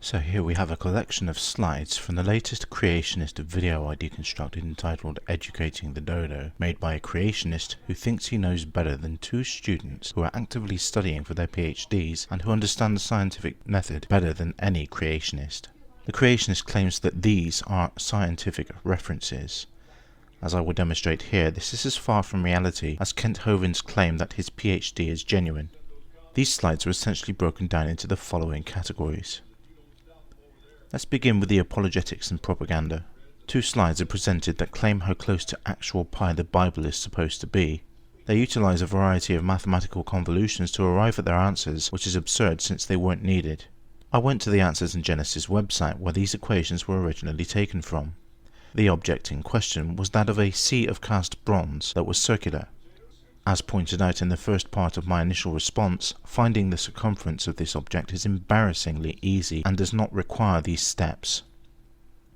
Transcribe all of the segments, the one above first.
So here we have a collection of slides from the latest Creationist video I deconstructed entitled Educating the Dodo, made by a creationist who thinks he knows better than two students who are actively studying for their PhDs and who understand the scientific method better than any creationist. The creationist claims that these are scientific references. As I will demonstrate here, this is as far from reality as Kent Hovind's claim that his PhD is genuine. These slides are essentially broken down into the following categories. Let's begin with the apologetics and propaganda. Two slides are presented that claim how close to actual pi the Bible is supposed to be. They utilize a variety of mathematical convolutions to arrive at their answers, which is absurd since they weren't needed. I went to the Answers in Genesis website where these equations were originally taken from. The object in question was that of a sea of cast bronze that was circular. As pointed out in the first part of my initial response, finding the circumference of this object is embarrassingly easy and does not require these steps.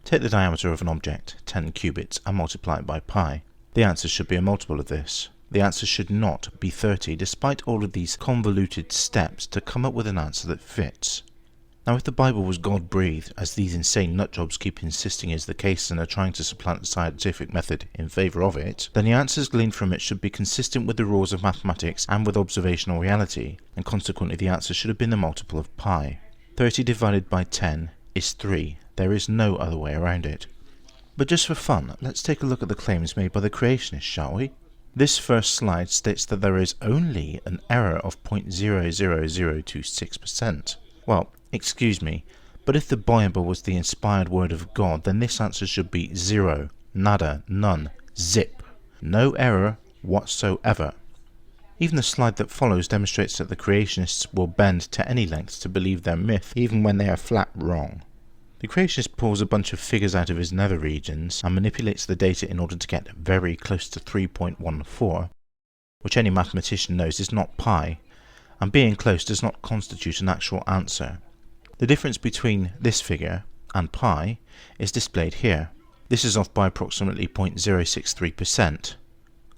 Take the diameter of an object, 10 cubits, and multiply it by pi. The answer should be a multiple of this. The answer should not be 30, despite all of these convoluted steps to come up with an answer that fits. Now, if the Bible was God-breathed, as these insane nutjobs keep insisting is the case and are trying to supplant the scientific method in favour of it, then the answers gleaned from it should be consistent with the rules of mathematics and with observational reality, and consequently the answer should have been the multiple of pi. 30 divided by 10 is 3. There is no other way around it. But just for fun, let's take a look at the claims made by the creationists, shall we? This first slide states that there is only an error of 0.00026%. Well, excuse me, but if the Bible was the inspired word of God, then this answer should be 0, nada, none, zip. No error whatsoever. Even the slide that follows demonstrates that the creationists will bend to any lengths to believe their myth, even when they are flat wrong. The creationist pulls a bunch of figures out of his nether regions and manipulates the data in order to get very close to 3.14, which any mathematician knows is not pi, and being close does not constitute an actual answer. The difference between this figure and pi is displayed here. This is off by approximately 0.063%.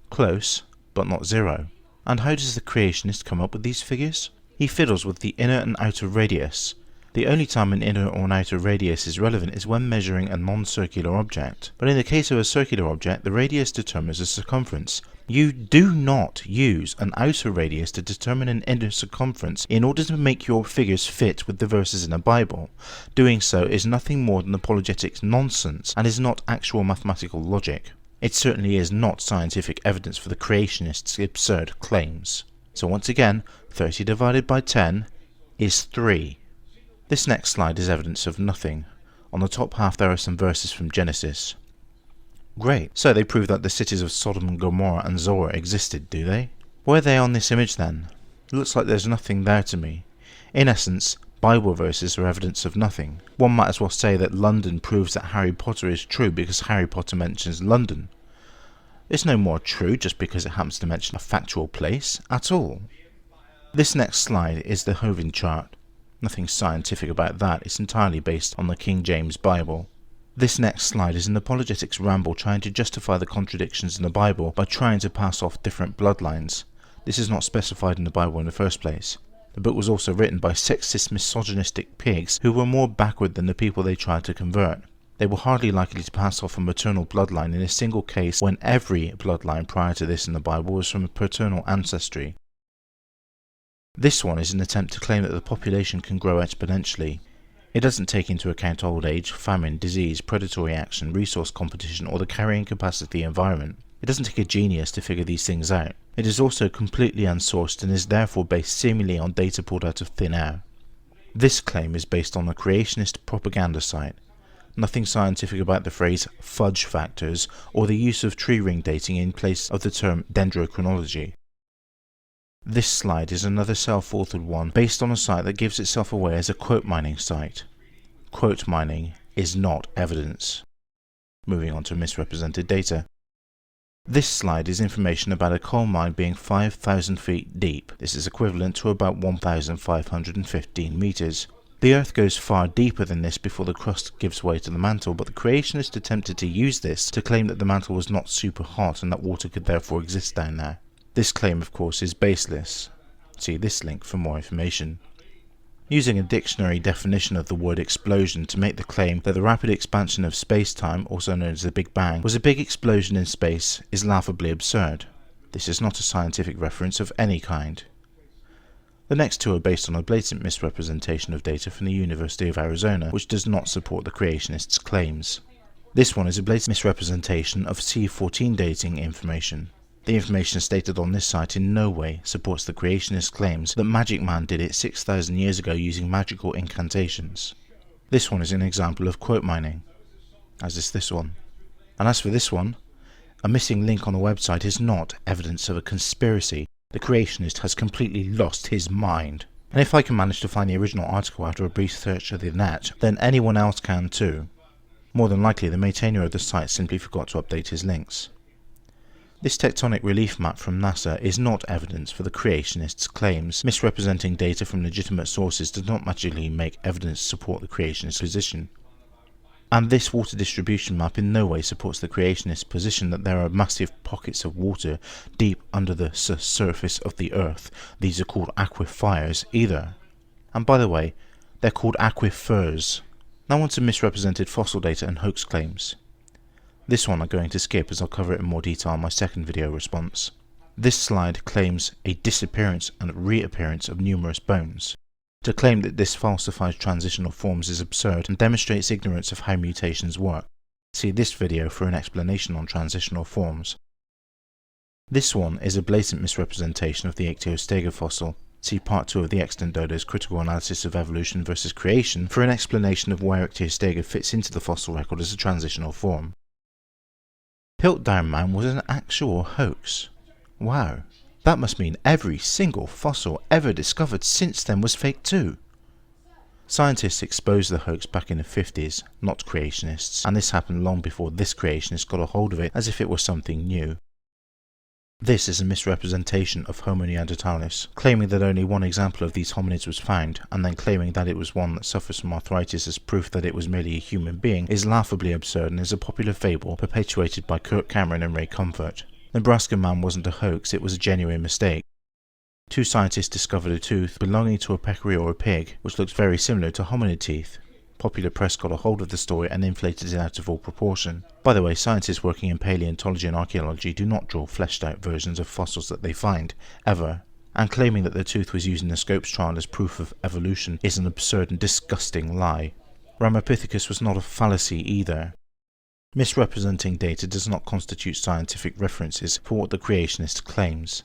Close, but not 0. And how does the creationist come up with these figures? He fiddles with the inner and outer radius. The only time an inner or an outer radius is relevant is when measuring a non-circular object. But in the case of a circular object, the radius determines the circumference. You do not use an outer radius to determine an inner circumference in order to make your figures fit with the verses in the Bible. Doing so is nothing more than apologetics nonsense and is not actual mathematical logic. It certainly is not scientific evidence for the creationists' absurd claims. So once again, 30 divided by 10 is 3. This next slide is evidence of nothing. On the top half there are some verses from Genesis. Great, so they prove that the cities of Sodom and Gomorrah and Zoar existed, do they? Where are they on this image then? It looks like there's nothing there to me. In essence, Bible verses are evidence of nothing. One might as well say that London proves that Harry Potter is true because Harry Potter mentions London. It's no more true just because it happens to mention a factual place at all. This next slide is the Hovind chart. Nothing scientific about that, it's entirely based on the King James Bible. This next slide is an apologetics ramble trying to justify the contradictions in the Bible by trying to pass off different bloodlines. This is not specified in the Bible in the first place. The book was also written by sexist, misogynistic pigs who were more backward than the people they tried to convert. They were hardly likely to pass off a maternal bloodline in a single case when every bloodline prior to this in the Bible was from a paternal ancestry. This one is an attempt to claim that the population can grow exponentially. It doesn't take into account old age, famine, disease, predatory action, resource competition, or the carrying capacity of the environment. It doesn't take a genius to figure these things out. It is also completely unsourced and is therefore based seemingly on data pulled out of thin air. This claim is based on a creationist propaganda site. Nothing scientific about the phrase fudge factors or the use of tree ring dating in place of the term dendrochronology. This slide is another self-authored one based on a site that gives itself away as a quote mining site. Quote mining is not evidence. Moving on to misrepresented data. This slide is information about a coal mine being 5,000 feet deep. This is equivalent to about 1,515 meters. The earth goes far deeper than this before the crust gives way to the mantle, but the creationists attempted to use this to claim that the mantle was not super hot and that water could therefore exist down there. This claim, of course, is baseless. See this link for more information. Using a dictionary definition of the word explosion to make the claim that the rapid expansion of space-time, also known as the Big Bang, was a big explosion in space is laughably absurd. This is not a scientific reference of any kind. The next two are based on a blatant misrepresentation of data from the University of Arizona, which does not support the creationists' claims. This one is a blatant misrepresentation of C14 dating information. The information stated on this site in no way supports the creationist claims that Magic Man did it 6,000 years ago using magical incantations. This one is an example of quote mining, as is this one. And as for this one, a missing link on the website is not evidence of a conspiracy. The creationist has completely lost his mind. And if I can manage to find the original article after a brief search of the net, then anyone else can too. More than likely, the maintainer of the site simply forgot to update his links. This tectonic relief map from NASA is not evidence for the creationists' claims. Misrepresenting data from legitimate sources does not magically make evidence support the creationist position. And this water distribution map in no way supports the creationist position that there are massive pockets of water deep under the surface of the earth. These are called aquifers either. And by the way, they're called aquifers. Now on to misrepresented fossil data and hoax claims. This one I'm going to skip as I'll cover it in more detail in my second video response. This slide claims a disappearance and reappearance of numerous bones. To claim that this falsifies transitional forms is absurd and demonstrates ignorance of how mutations work. See this video for an explanation on transitional forms. This one is a blatant misrepresentation of the Ichthyostega fossil. See part 2 of the ExtantDodos Critical Analysis of Evolution versus Creation for an explanation of where Ichthyostega fits into the fossil record as a transitional form. Piltdown Man was an actual hoax. Wow. That must mean every single fossil ever discovered since then was fake too. Scientists exposed the hoax back in the 50s, not creationists, and this happened long before this creationist got a hold of it as if it was something new. This is a misrepresentation of Homo neanderthalis, claiming that only one example of these hominids was found, and then claiming that it was one that suffers from arthritis as proof that it was merely a human being is laughably absurd and is a popular fable perpetuated by Kirk Cameron and Ray Comfort. Nebraska Man wasn't a hoax, it was a genuine mistake. Two scientists discovered a tooth belonging to a peccary or a pig, which looks very similar to hominid teeth. Popular press got a hold of the story and inflated it out of all proportion. By the way, scientists working in paleontology and archaeology do not draw fleshed out versions of fossils that they find, ever, and claiming that the tooth was used in the Scopes trial as proof of evolution is an absurd and disgusting lie. Ramapithecus was not a fallacy either. Misrepresenting data does not constitute scientific references for what the creationist claims.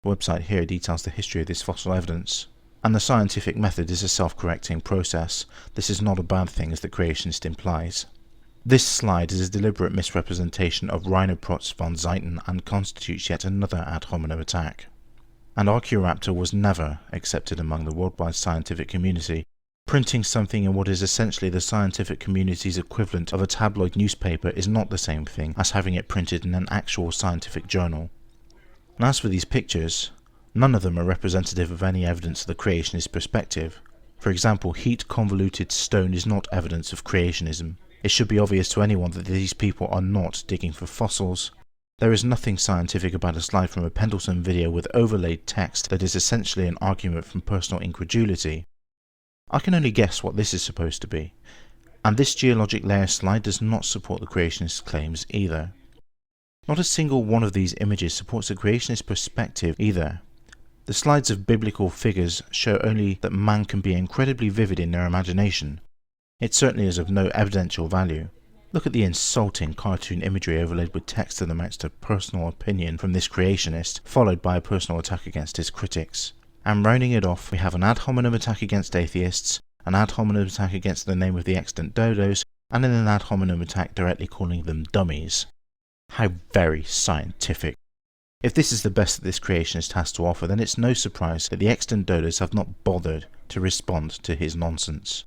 The website here details the history of this fossil evidence. And the scientific method is a self-correcting process. This is not a bad thing as the creationist implies. This slide is a deliberate misrepresentation of Rhinoprots von Zeiten and constitutes yet another Ad-Hominem attack. And Archaeoraptor was never accepted among the worldwide scientific community. Printing something in what is essentially the scientific community's equivalent of a tabloid newspaper is not the same thing as having it printed in an actual scientific journal. And as for these pictures, none of them are representative of any evidence of the creationist perspective. For example, heat-convoluted stone is not evidence of creationism. It should be obvious to anyone that these people are not digging for fossils. There is nothing scientific about a slide from a Pendleton video with overlaid text that is essentially an argument from personal incredulity. I can only guess what this is supposed to be, and this geologic layer slide does not support the creationist claims either. Not a single one of these images supports the creationist perspective either. The slides of biblical figures show only that man can be incredibly vivid in their imagination. It certainly is of no evidential value. Look at the insulting cartoon imagery overlaid with text that amounts to personal opinion from this creationist, followed by a personal attack against his critics. And rounding it off, we have an ad hominem attack against atheists, an ad hominem attack against the name of the ExtantDodos, and then an ad hominem attack directly calling them dummies. How very scientific. If this is the best that this creationist has to offer, then it's no surprise that the ExtantDodos have not bothered to respond to his nonsense.